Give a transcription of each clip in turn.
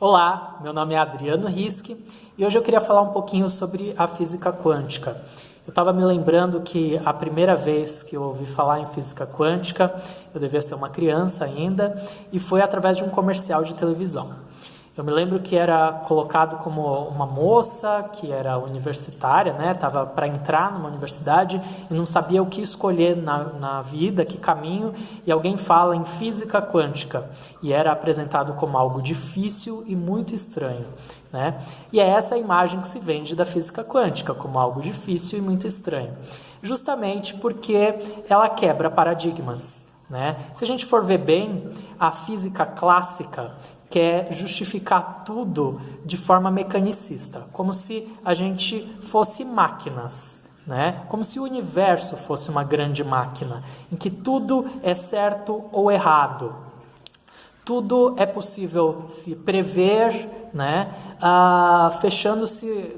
Olá, meu nome é Adriano Riske e hoje eu queria falar um pouquinho sobre a física quântica. Eu estava me lembrando que a primeira vez que eu ouvi falar em física quântica, eu devia ser uma criança ainda, e foi através de um comercial de televisão. Eu me lembro que era colocado como uma moça que era universitária, né? Estava para entrar numa universidade e não sabia o que escolher na vida, que caminho, e alguém fala em física quântica, e era apresentado como algo difícil e muito estranho, né? E é essa a imagem que se vende da física quântica, como algo difícil e muito estranho, justamente porque ela quebra paradigmas, né? Se a gente for ver bem, a física clássica quer justificar tudo de forma mecanicista, como se a gente fosse máquinas, né? Como se o universo fosse uma grande máquina, em que tudo é certo ou errado. Tudo é possível se prever, né? Fechando-se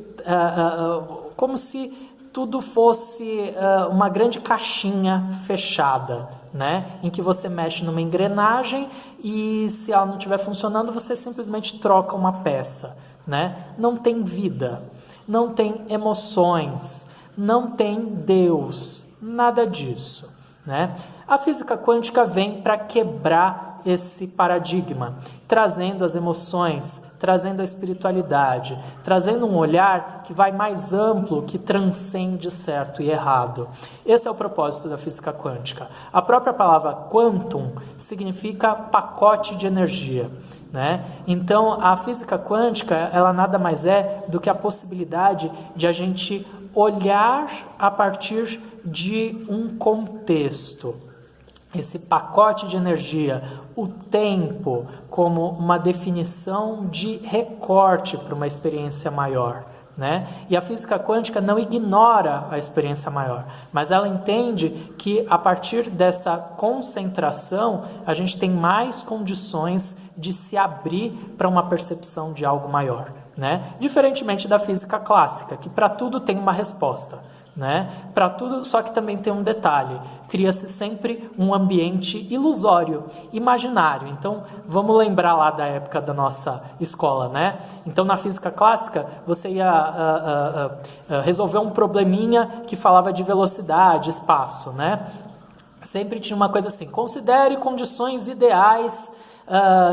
como se tudo fosse uma grande caixinha fechada, né? Em que você mexe numa engrenagem e se ela não estiver funcionando, você simplesmente troca uma peça, né? Não tem vida, não tem emoções, não tem Deus, nada disso, né? A física quântica vem para quebrar esse paradigma, trazendo as emoções, trazendo a espiritualidade, trazendo um olhar que vai mais amplo, que transcende certo e errado. Esse é o propósito da física quântica. A própria palavra quantum significa pacote de energia, né? Então, a física quântica, ela nada mais é do que a possibilidade de a gente olhar a partir de um contexto. Esse pacote de energia, o tempo como uma definição de recorte para uma experiência maior, né? E a física quântica não ignora a experiência maior, mas ela entende que a partir dessa concentração a gente tem mais condições de se abrir para uma percepção de algo maior, né? Diferentemente da física clássica, que para tudo tem uma resposta, né? Para tudo, só que também tem um detalhe: cria-se sempre um ambiente ilusório, imaginário. Então, vamos lembrar lá da época da nossa escola, né? Então, na física clássica, você ia resolver um probleminha que falava de velocidade, espaço, né? Sempre tinha uma coisa assim: considere condições ideais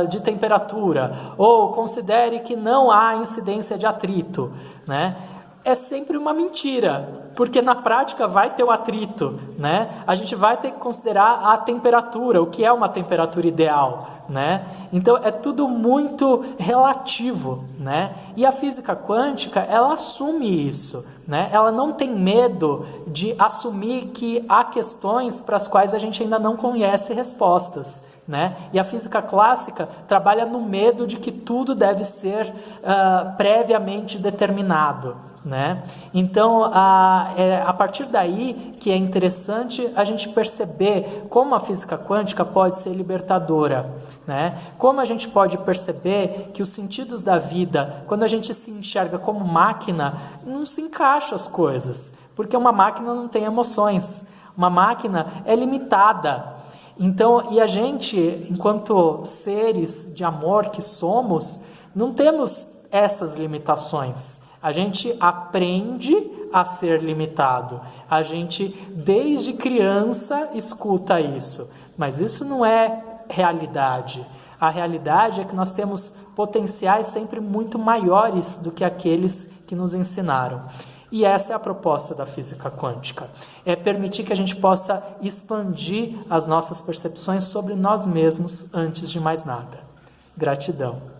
de temperatura, ou considere que não há incidência de atrito, né? É sempre uma mentira, porque na prática vai ter o atrito, né? A gente vai ter que considerar a temperatura, o que é uma temperatura ideal, né? Então é tudo muito relativo, né? E a física quântica, ela assume isso, né? Ela não tem medo de assumir que há questões para as quais a gente ainda não conhece respostas, né? E a física clássica trabalha no medo de que tudo deve ser previamente determinado, né? Então, a partir daí que é interessante a gente perceber como a física quântica pode ser libertadora, né? Como a gente pode perceber que os sentidos da vida, quando a gente se enxerga como máquina, não se encaixam as coisas, porque uma máquina não tem emoções, uma máquina é limitada. Então, e a gente, enquanto seres de amor que somos, não temos essas limitações. A gente aprende a ser limitado. A gente, desde criança, escuta isso. Mas isso não é realidade. A realidade é que nós temos potenciais sempre muito maiores do que aqueles que nos ensinaram. E essa é a proposta da física quântica. É permitir que a gente possa expandir as nossas percepções sobre nós mesmos antes de mais nada. Gratidão.